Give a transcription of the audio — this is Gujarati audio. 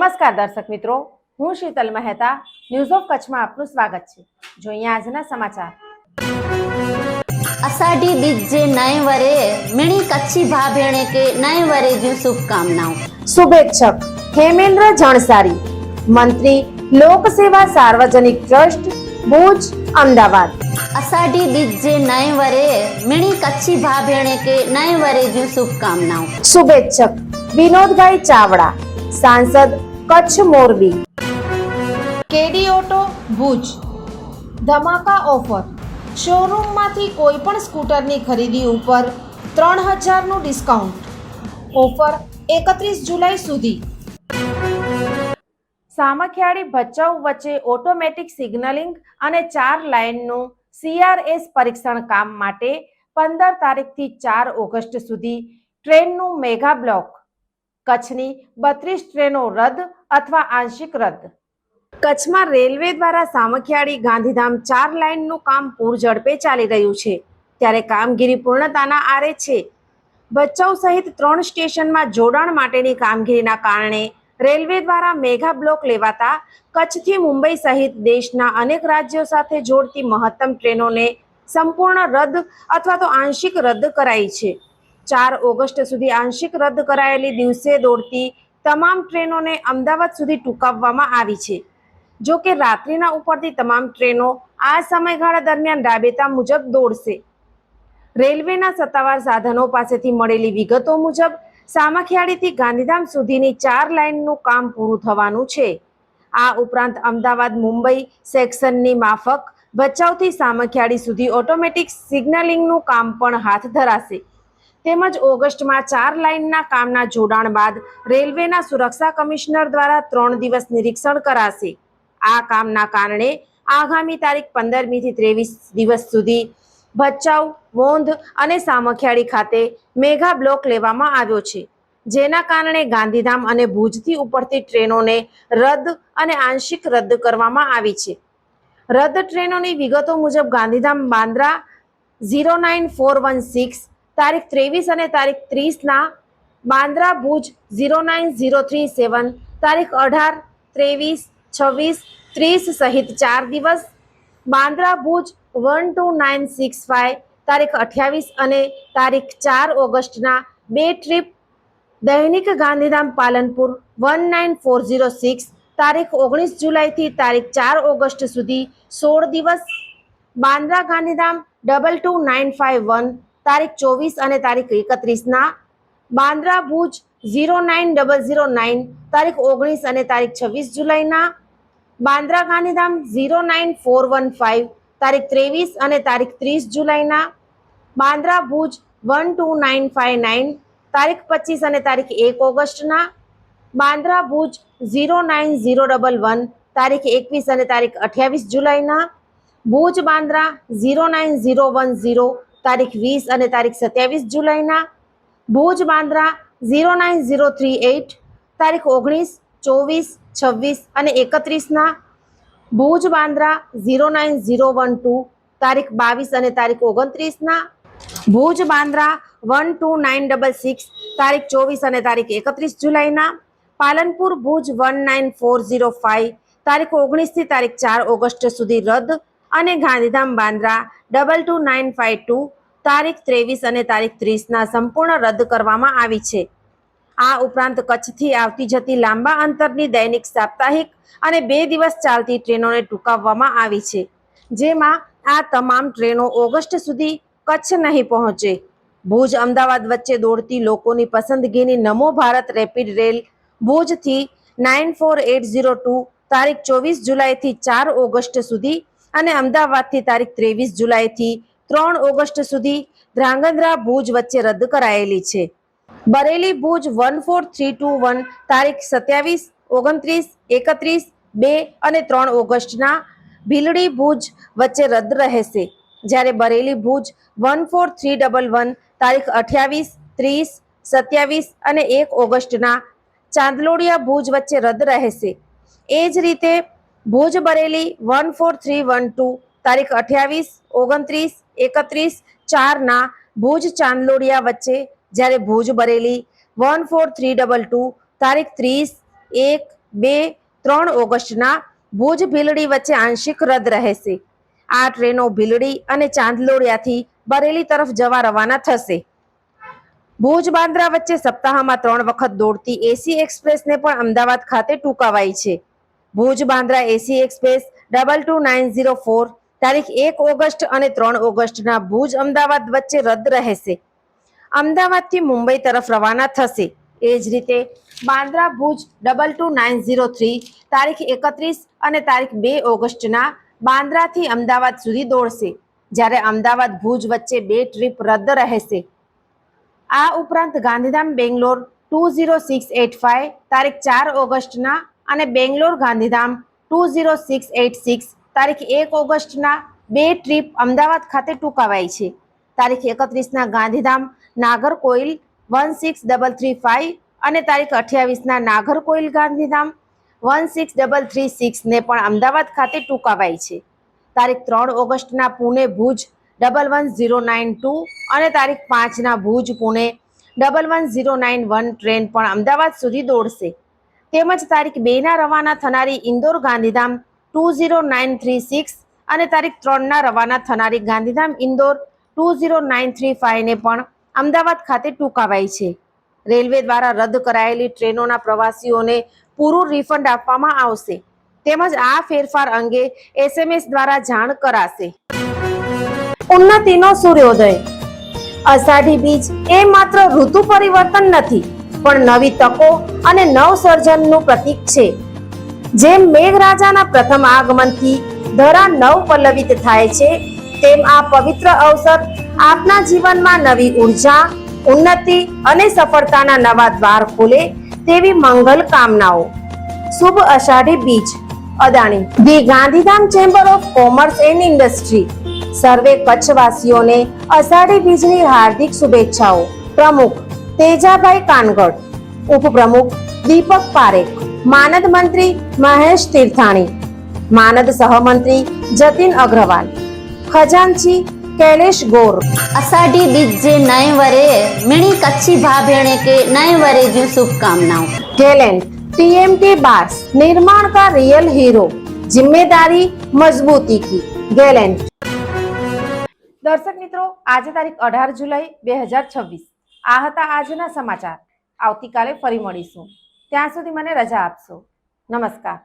નમસ્કાર દર્શક મિત્રો, હું શીતલ મહેતા ન્યૂઝ ઓફ કચ્છમાં આપનું સ્વાગત છે। જોઈએ આજના સમાચાર। अषाढ़ी बीज जे नए वरे मिणी कच्छी भा भेणे के नए वरे जी शुभकामनाओं। शुभेच्छक हेमेंद्र जणसारी, मंत्री लोक सेवा सार्वजनिक ट्रस्ट भुज अमदावाद। अषाढ़ी बीज जे नए वरे मिणी कच्छी भा भेणे के नए वरे जी शुभकामनाओं। शुभेच्छक विनोद भाई चावड़ा, सांसद कच्छ मोरबी। केडी ऑटो भुज धमाका ऑफर, शोरूम मांथी कोईपण स्कूटरनी खरीदी उपर 3000 નું ડિસ્કાઉન્ટ। ઓફર 31 જુલાઈ સુધી। સામખિયાળી ભચાઉ વચ્ચે ઓટોમેટિક સિગ્નલિંગ અને 4 લાઇનનું CRS પરીક્ષણ કામ માટે 15 તારીખથી 4 ઓગસ્ટ સુધી ટ્રેનનું મેગા બ્લોક। કચ્છની 32 ટ્રેનો રદ અથવા આંશિક રદ। કચ્છમાં રેલવે દ્વારા સામખિયાળી ગાંધીધામ 4 લાઇનનું કામ પૂરઝડપે ચાલી રહ્યું છે, ત્યારે કામગીરી પૂર્ણતાના આરે છે। ભચાઉ સહિત 3 સ્ટેશનમાં જોડાણ માટેની કામગીરીના કારણે રેલવે દ્વારા મેગા બ્લોક લેવાતા કચ્છથી મુંબઈ સહિત દેશના અનેક રાજ્યો સાથે જોડતી મહત્તમ ટ્રેનોને સંપૂર્ણ રદ અથવા તો આંશિક રદ કરાઈ છે। 4 ઓગસ્ટ સુધી આંશિક રદ કરાયેલી દિવસે દોડતી તમામ ટ્રેનોને અમદાવાદ સુધી ટૂંકાવવામાં આવી છે। જો કે રાત્રિના ઉપડતી તમામ ટ્રેનો આ સમયગાળા દરમિયાન રાબેતા મુજબ દોડશે। રેલવેના સત્તાવાર સાધનો પાસેથી મળેલી વિગતો મુજબ સામખિયાળીથી ગાંધીધામ સુધીની 4 લાઇનનું કામ પૂરું થવાનું છે। આ ઉપરાંત અમદાવાદ મુંબઈ સેક્શનની માફક ભચાઉથી સામખિયાળી સુધી ઓટોમેટિક સિગ્નલિંગનું કામ પણ હાથ ધરાશે। તેમજ ઓગસ્ટમાં 4 લાઇનના કામના જોડાણ બાદ રેલવેના સુરક્ષા કમિશનર દ્વારા 3 દિવસ નિરીક્ષણ કરાશે। આ કામના કારણે આગામી તારીખ 15મી થી 23 દિવસ સુધી ભચાઉ, વોંધ અને સામખિયાળી ખાતે મેગા બ્લોક લેવામાં આવ્યો છે, જેના કારણે ગાંધીધામ અને ભુજથી ઉપડતી ટ્રેનોને રદ અને આંશિક રદ કરવામાં આવી છે। રદ ટ્રેનોની વિગતો મુજબ ગાંધીધામ બાંદ્રા 09416 તારીખ 23 અને તારીખ 30ના, બાંદ્રા ભુજ 09037 તારીખ 18, 23, 26, 30 સહિત 4 દિવસ, બાંદ્રા ભુજ 12965 તારીખ 28 અને તારીખ 4 ઓગસ્ટના 2 ટ્રીપ, દૈનિક ગાંધીધામ પાલનપુર 19406 તારીખ 19 જુલાઈથી તારીખ 4 ઓગસ્ટ સુધી 16 દિવસ, બાંદ્રા ગાંધીધામ 22951 તારીખ 24 અને તારીખ 31ના, બાંદ્રા ભુજ 09009 તારીખ 19 અને તારીખ 26 જુલાઈના, બાંદ્રા ગાંધીધામ 09415 તારીખ 23 અને તારીખ 30 જુલાઈના, બાંદ્રા ભુજ 12959 તારીખ 25 અને તારીખ 1 ઓગસ્ટના, બાંદ્રા ભુજ 09011 તારીખ 21 અને તારીખ 28 જુલાઈના, ભુજ બાંદ્રા 09010 તારીખ 20 અને તારીખ 27 જુલાઈના, ભુજ બાંદ્રા 09038 તારીખ 19, 24, 26 અને 31ના, ભુજ બાંદ્રા 09012 તારીખ 22 અને તારીખ 29ના, ભુજ બાંદ્રા 12966 તારીખ 24 અને તારીખ 31 જુલાઈના, પાલનપુર ભુજ 19405 તારીખ 19 થી તારીખ 4 ઓગસ્ટ સુધી રદ અને ગાંધીધામ બાંદ્રા 22952 તારીખ 23 અને તારીખ 30ના સંપૂર્ણ રદ કરવામાં આવી છે। આ ઉપરાંત કચ્છથી આવતી જતી લાંબા અંતરની દૈનિક, સાપ્તાહિક અને 2 દિવસ ચાલતી ટ્રેનોને ટૂંકાવવામાં આવી છે, જેમાં આ તમામ ટ્રેનો ઓગસ્ટ સુધી કચ્છ નહીં પહોંચે। ભુજ અમદાવાદ વચ્ચે દોડતી લોકોની પસંદગીની નમો ભારત રેપિડ રેલ ભુજથી 94802 તારીખ 24 જુલાઈથી 4 ઓગસ્ટ સુધી અને અમદાવાદથી તારીખ 23 જુલાઈથી 3 ઓગસ્ટ સુધી ધ્રાંગધ્રા ભુજ વચ્ચે રદ કરાયેલી છે। બરેલી ભુજ 14321 તારીખ 27, 29, 31, 2 અને 3 ઓગસ્ટના ભીલડી ભુજ વચ્ચે રદ રહેશે, જ્યારે બરેલી ભુજ 14311 તારીખ 28, 30, 27 અને 1 ઓગસ્ટના ચાંદલોડિયા ભુજ વચ્ચે રદ રહેશે। એ જ રીતે ભુજ બરેલી 14312 તારીખ 28, 29, 31, 4ના ભુજ ચાંદલોડિયા વચ્ચે, જ્યારે ભુજ બરેલી 14322 તારીખ 30, 1, 2-3 ઓગસ્ટના ભુજ ભીલડી વચ્ચે આંશિક રદ રહેશે. આ ટ્રેનો ભીલડી અને ચાંદલોડિયાથી બરેલી તરફ જવા રવાના થશે. ભુજ બાંદ્રા વચ્ચે સપ્તાહમાં 3 વખત દોડતી એસી એક્સપ્રેસને પણ અમદાવાદ ખાતે ટૂંકાવાઈ છે. ભુજ બાંદ્રા એસી એક્સપ્રેસ 22904 તારીખ 1 ઓગસ્ટ અને 3 ઓગસ્ટના ભુજ અમદાવાદ વચ્ચે રદ રહેશે. અમદાવાદથી મુંબઈ તરફ રવાના થશે. એ જ રીતે બાંદ્રા ભુજ 22903 તારીખ 31 અને તારીખ 2 ઓગસ્ટના બાંદ્રાથી અમદાવાદ સુધી દોડશે, જ્યારે અમદાવાદ ભુજ વચ્ચે 2 ટ્રીપ રદ રહેશે. આ ઉપરાંત ગાંધીધામ બેંગ્લોર 20685 તારીખ 4 ઓગસ્ટના અને બેંગ્લોર ગાંધીધામ 20686 તારીખ 1 ઓગસ્ટના 2 ટ્રીપ અમદાવાદ ખાતે ટૂંકાવાઈ છે. તારીખ 31ના ગાંધીધામ નાગરકોઇલ 16335 અને તારીખ 28ના નાગરકોઇલ ગાંધીધામ 16336 ને પણ અમદાવાદ ખાતે ટૂંકાવાઈ છે. તારીખ 3 ઓગસ્ટના પુણે ભુજ 11092 અને તારીખ 5ના ભુજ પુણે 11091 ટ્રેન પણ અમદાવાદ સુધી દોડશે. તેમજ તારીખ 2ના રવાના થનારી ઇન્દોર ગાંધીધામ 20936 અને તારીખ 3ના રવાના થનારી ગાંધીધામ ઇન્દોર 20935 ને પણ અમદાવાદ ખાતે ટૂંકાવાઈ છે. રેલવે દ્વારા રદ કરાયેલી ટ્રેનોના પ્રવાસીઓને પૂરું રિફંડ આપવામાં આવશે. તેમજ આ ફેરફાર અંગે SMS દ્વારા જાણ કરાશે. ઉન્નતિનો સૂર્યોદય. અષાઢી બીજ એ માત્ર ઋતુ પરિવર્તન નથી, પણ નવી તકો અને નવસર્જનનું પ્રતીક છે. જેમ મેઘરાજાના પ્રથમ આગમનથી ધરા નવ પલ્લવિત થાય છે, તેમ આ પવિત્ર અવસર આપના જીવનમાં નવી ઉર્જા, ઉન્નતિ અને સફળતાના નવા દ્વાર ખોલે તેવી મંગલ કામનાઓ. શુભ Ashadhi Bij. Adani. The Gandhidham chamber of commerce and industry સર્વે કચ્છવાસીઓને અષાઢી બીજની હાર્દિક શુભેચ્છાઓ. પ્રમુખ તેજાભાઈ કાનગડ, ઉપપ્રમુખ દીપક પારેખ, માનદ મંત્રી મહેશ તીર્થાણી, માનદ સહમંત્રી જતીન અગ્રવાલ, ખજાનચી कैलेश गौर. अषाढ़ी बीज जे नए वरे मिणी कच्ची भा भेणे के नए वरे जू शुभकामनाओं. गैलेंट TMT बार्स निर्माण का रियल हीरो, जिम्मेदारी मजबूती की. गैलेंट. દર્શક મિત્રો, આજે તારીખ 18 જુલાઈ 2026. આ હતા આજના સમાચાર. આવતીકાલે ફરી મળીશું. ત્યાં સુધી મને રજા આપશો. નમસ્કાર.